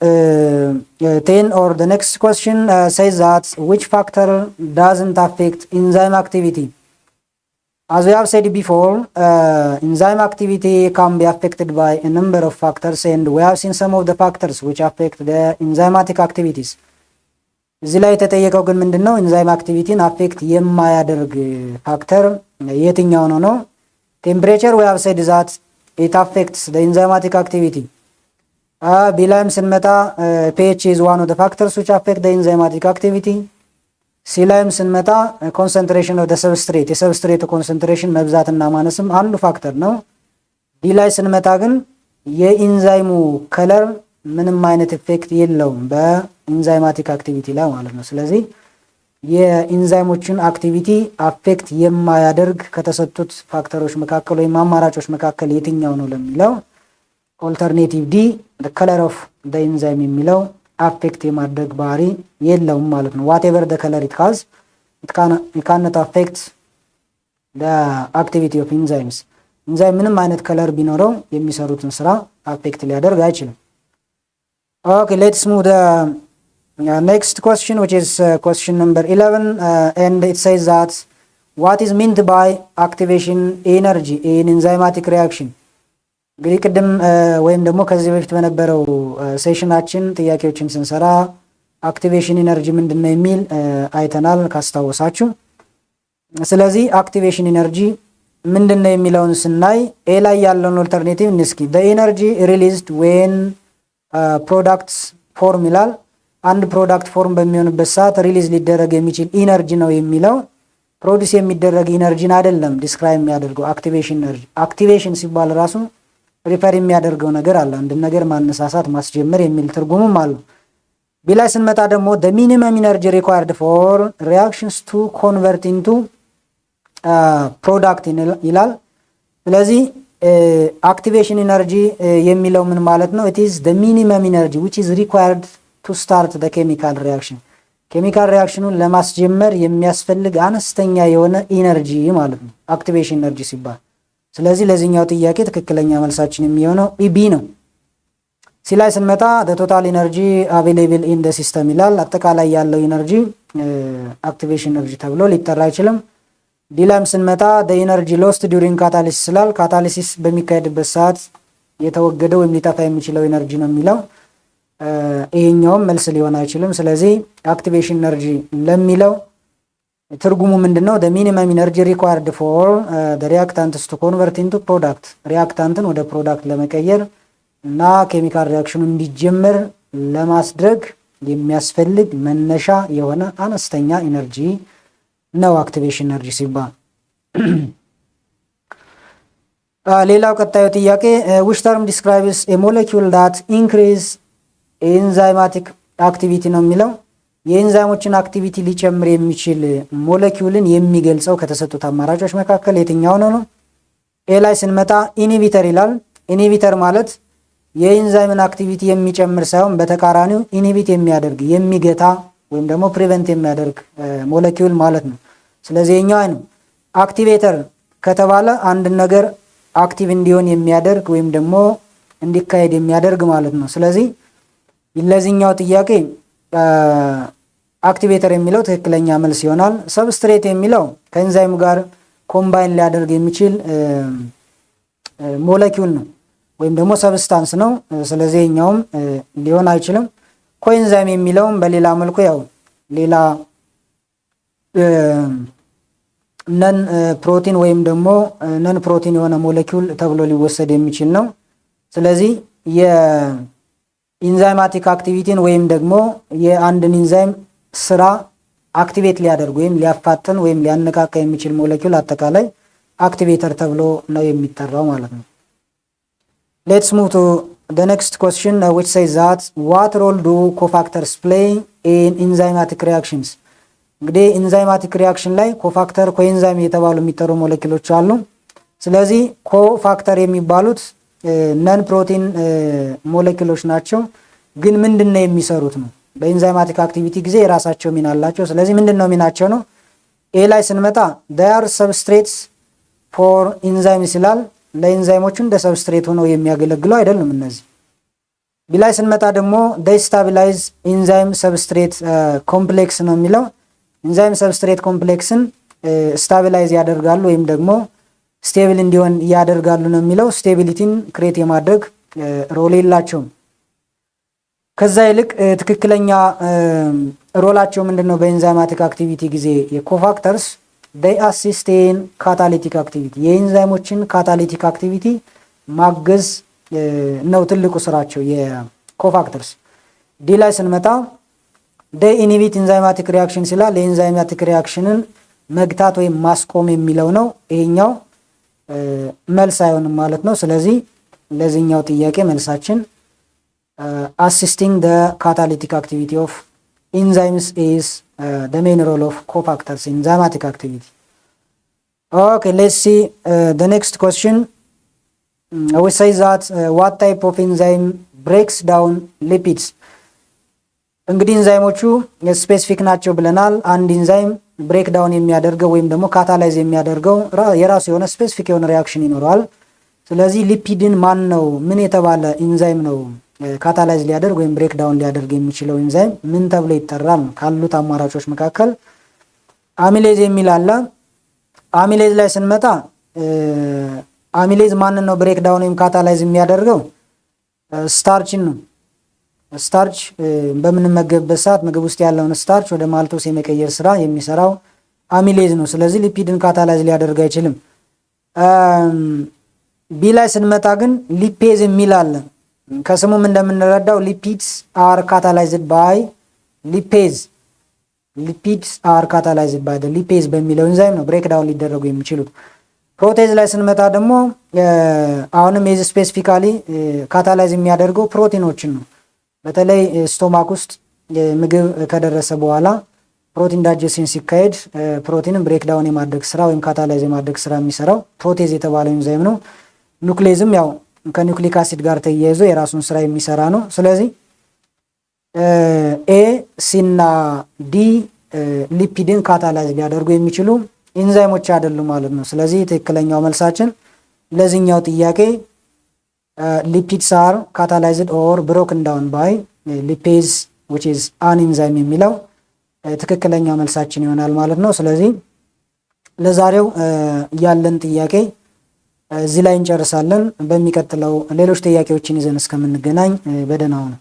10 or the next question says that which factor doesn't affect enzyme activity? As we have said before, enzyme activity can be affected by a number of factors, and we have seen some of the factors which affect the enzymatic activities. እዚህ ላይ የተጠየቀው ግን ምንድነው ኢንዛይም አክቲቪቲን አፌክት የማያደርግ ፋክተር የትኛው ነው? ቴምፕሬቸር we have said that it affects the enzymatic activity. ቢላይም ስንመጣ pH is one of the factors which affect the enzymatic activity. ሲላይም ስንመጣ concentration of the substrate የሰብስትሬቱ concentration መብዛትና ማነስም አንዱ ፋክተር ነው። ዲላይ ስንመጣ ግን የኢንዛይሙ ከለር ምንም አይነት ኢፌክት የለውም በኢንዛይማቲክ አክቲቪቲ ላይ ማለት ነው። ስለዚህ የኢንዛይሞችን አክቲቪቲ አፌክት የማያደርግ ከተሰጡት ፋክተሮች መካከል ወይም አማራጮች መካከል የትኛው ነው ለሚለው ኦልተርኔቲቭ ዲ the color of the enzyme የሚለው አፌክት የማድረግ ባህሪ የለውም ማለት ነው። whatever the color it has, it cannot affect the activity of enzymes. ኢንዛይም ምንም አይነት ከለር ቢኖረው የሚሰሩትን ስራ አፌክት ሊያደርግ አይችልም። Okay, let's move the next question, which is question number 11, and it says that what is meant by activation energy in enzymatic reaction? እንግዲህ ቅድም ወይም ደግሞ ከዚህ በፊት በነበረው ሴሽናችን ጥያቄዎችን ስንሰራ አክቲቬሽን ኢነርጂ ምንድነው የሚል አይተናል ካስታወሳችሁ። ስለዚህ አክቲቬሽን ኢነርጂ ምንድነው የሚለውን ስናይ ኤ ላይ ያለውን ኦልተርኔቲቭ እንስኪ the energy released when products form ይላል። አንድ ፕሮዳክት ፎርም በሚሆንበት ሰዓት ሪሊዝ ሊደረግ የሚችል ኢነርጂ ነው የሚለው ፕሮዲዩስ የሚደረግ ኢነርጂን አይደለም ዲስክራይብ የሚያደርገው አክቲቬሽን ኢነርጂ። አክቲቬሽን ሲባል ራሱ ሪፈር የሚያደርገው ነገር አለ፣ አንድ ነገር ማነሳሳት ማስጀመር የሚል ትርጉምም አለው። ቢላይ ስንመጣ ደግሞ the minimum energy required for reactions to convert into product ይላል። ስለዚህ activation energy የሚለው ምን ማለት ነው? It is the minimum energy which is required to start the chemical reaction. ኬሚካል ሪአክሽኑን ለማስጀመር የሚያስፈልግ አነስተኛ የሆነ ኢነርጂ ማለት ነው አክቲቬሽን ኢነርጂ ሲባል። ስለዚህ ለዚህኛው ጥያቄ ትክክለኛ መልሳችን የሚሆነው ኢቢ ነው። ሲላይ ስንመጣ the total energy available in the system ይላል። አጠቃላይ ያለው ኢነርጂ አክቲቬሽን ኢነርጂ ተብሎ ሊጠራ አይችልም። ዲላም ስንመጣ the energy lost during catalysis ይላል። ካታሊሲስ በሚካሄድበት ሰዓት የተወገደው ወይም ሊጠፋ የሚችለው ኢነርጂ ነው የሚለው ይሄኛውም መልስ ሊሆን አይችልም። ስለዚህ አክቲቬሽን ኢነርጂ ለሚለው ትርጉሙ ምንድነው? the minimum energy required for the reactants to convert into product ሪአክታንትን ወደ ፕሮዳክት ለመቀየር እና ኬሚካል ሪአክሽኑ እንዲጀመር ለማስድረግ የሚያስፈልግ መነሻ የሆነ አነስተኛ ኢነርጂ ነው አክቲቬሽን ኢነርጂ ሲባል። ሌላው ቀጣዩ ጥያቄ which term describes a molecule that increase enzymatic activity ነው የሚለው የኢንዛይሞችን አክቲቪቲ ሊጨምር የሚችል ሞለኪውልን የሚገልጸው ከተሰጡት አማራጮች መካከል የትኛው ነው? ኤ ላይ ስንመጣ ኢንሂቢተር ይላል። ኢንሂቢተር ማለት የኢንዛይምን አክቲቪቲ የሚጨምር ሳይሆን በተቃራኒው ኢንሂቢት የሚያደርግ የሚገታ ወይም ደግሞ ፕሪቨንት የሚያደርግ ሞለኪውል ማለት ነው። ስለዚህ የኛው ነው። አክቲቬተር ከተባለ አንድ ነገር አክቲቭ እንዲሆን የሚያደርግ ወይም ደግሞ እንዲካሄድ የሚያደርግ ማለት ነው። ስለዚህ ለዚህኛው ጥያቄ አክቲቬተር የሚለው ትክክለኛ መልስ ይሆናል። ሰብስትሬት የሚለው ከኢንዛይሙ ጋር ኮምባይን ሊያደርግ የሚችል ሞለኪውል ነው ወይም ደግሞ ሰብስታንስ ነው። ስለዚህ የኛውም ሊሆን አይችልም። ኮኤንዛይም የሚለውም በሌላ መልኩ ያው ሌላ ነን ፕሮቲን ወይም ደግሞ ነን ፕሮቲን የሆነ ሞለኪውል ተብሎ ሊወሰድ የሚችል ነው። ስለዚህ የኢንዛይማቲክ አክቲቪቲን ወይም ደግሞ የአንድን ኢንዛይም ስራ አክቲቬት ሊያደርግ ወይም ሊያፋጥን ወይም ሊያነቃቃ የሚችል ሞለኪውል አጠቃላይ አክቲቬተር ተብሎ ነው የሚጠራው ማለት ነው። Let's move to the next question which says that what role do cofactors play in enzymatic reactions? እንግዲህ ኢንዛይማቲክ ሪአክሽን ላይ ኮፋክተር ኮኤንዛይም የተባሉ የሚጠሩ ሞለኪውሎች አሉ። ስለዚህ ኮፋክተር የሚባሉት ነን ፕሮቲን ሞለኪውሎች ናቸው። ግን ምንድነው የሚሰሩት ነው? በኢንዛይማቲክ አክቲቪቲ ጊዜ የራሳቸው ሚና አላቸው። ስለዚህ ምንድነው ሚናቸው ነው? ኤ ላይ ስንመጣ they are substrates for enzymes ይላል። ለኢንዛይሞቹ እንደ ሰብስትሬት ሆነው የሚያገለግሉ አይደለም እነዚህ። ቢ ላይ ስንመጣ ደግሞ they stabilize enzyme substrate complex ነው የሚለው ኢንዛይም ሰብስትሬት ኮምፕሌክስን ስታቢላይዝ ያደርጋሉ ወይም ደግሞ ስቴብል እንዲሆን ያደርጋሉ ነው የሚለው ስቴቢሊቲን ክሬት የማድረግ ሮል የላቸውም። ከዛ ይልቅ ትክክለኛ ሮላቸው ምንድነው? በኢንዛይማቲክ አክቲቪቲ ጊዜ የኮፋክተርስ they assist in catalytic activity የኢንዛይሞችን ካታሊቲክ አክቲቪቲ ማገዝ ነው ትልቁ ስራቸው የኮፋክተርስ። ዲ ላይ ስንመጣ they inhibit enzymatic reaction ይላል። የኢንዛይማቲክ ሪአክሽንን መግታት ወይም ማስቆም የሚለው ነው። ይሄኛው መልስ አይሆንም ማለት ነው። ስለዚህ ለዚህኛው ጥያቄ መልሳችን assisting the catalytic activity of enzymes is the main role of cofactors in enzymatic activity. Okay, let's see the next question. We say that what type of enzyme breaks down lipids? እንግዲህ ኢንዛይሞቹ ስፔሲፊክ ናቸው ብለናል። አንድ ኢንዛይም ብሬክ ዳውን የሚያደርገው ወይም ደግሞ ካታላይዝ የሚያደርገው የራሱ የሆነ ስፔሲፊክ የሆነ ሪአክሽን ይኖረዋል። ስለዚህ ሊፒድን ማን ነው ምን የተባለ ኢንዛይም ነው ካታላይዝ ሊያደርግ ወይም ብሬክ ዳውን ሊያደርግ የሚችለው ኢንዛይም ምን ተብሎ ይጠራል? ካሉት አማራጮች መካከል አሚሌዝ የሚል አለ። አሚሌዝ ላይ ስንመጣ አሚሌዝ ማንን ነው ብሬክ ዳውን ወይም ካታላይዝ የሚያደርገው? ስታርችን ነው። ስታርች በምንመገብበት ሰዓት ምግብ ውስጥ ያለውን ስታርች ወደ ማልቶስ የመቀየር ስራ የሚሰራው አሚሌዝ ነው። ስለዚህ ሊፒድን ካታላይዝ ሊያደርግ አይችልም። ቢ ላይ ስንመጣ ግን ሊፔዝ የሚል አለ። ከስሙም እንደምንረዳው ሊፒድስ አር ካታላይዝድ ባይ ሊፔዝ። ሊፒድስ አር ካታላይዝድ ባይ ሊፔዝ በሚለው ኢንዛይም ነው ብሬክ ዳውን ሊደረጉ የሚችሉት። ፕሮቴዝ ላይ ስንመጣ ደግሞ አሁንም የዚህ ስፔሲፊካሊ ካታላይዝ የሚያደርገው ፕሮቲኖችን ነው። በተለይ ስቶማክ ውስጥ ምግብ ከደረሰ በኋላ ፕሮቲን ዳይጀሽን ሲካሄድ ፕሮቲንን ብሬክ ዳውን የማድረግ ስራ ወይም ካታላይዝ የማድረግ ስራ የሚሰራው ፕሮቴዝ የተባለው ኢንዛይም ነው። ኑክሌዝም ያው ከኒውክሊክ አሲድ ጋር ተያይዞ የራሱን ስራ የሚሰራ ነው። ስለዚህ ኤ ሲ እና ዲ ሊፒድን ካታላይዝ ሊያደርጉ የሚችሉ ኢንዛይሞች አይደሉም ማለት ነው። ስለዚህ ትክክለኛው መልሳችን ለዚህኛው ጥያቄ lipids are catalyzed or broken down by lipase which is an enzyme የሚለው ትክክለኛው መልሳችን ይሆናል ማለት ነው። ስለዚህ ለዛሬው ያለን ጥያቄ እዚህ ላይ እንጨርሳለን። በሚቀጥለው ሌሎች ጥያቄዎችን ይዘን እስከምንገናኝ በደህና ሁኑ።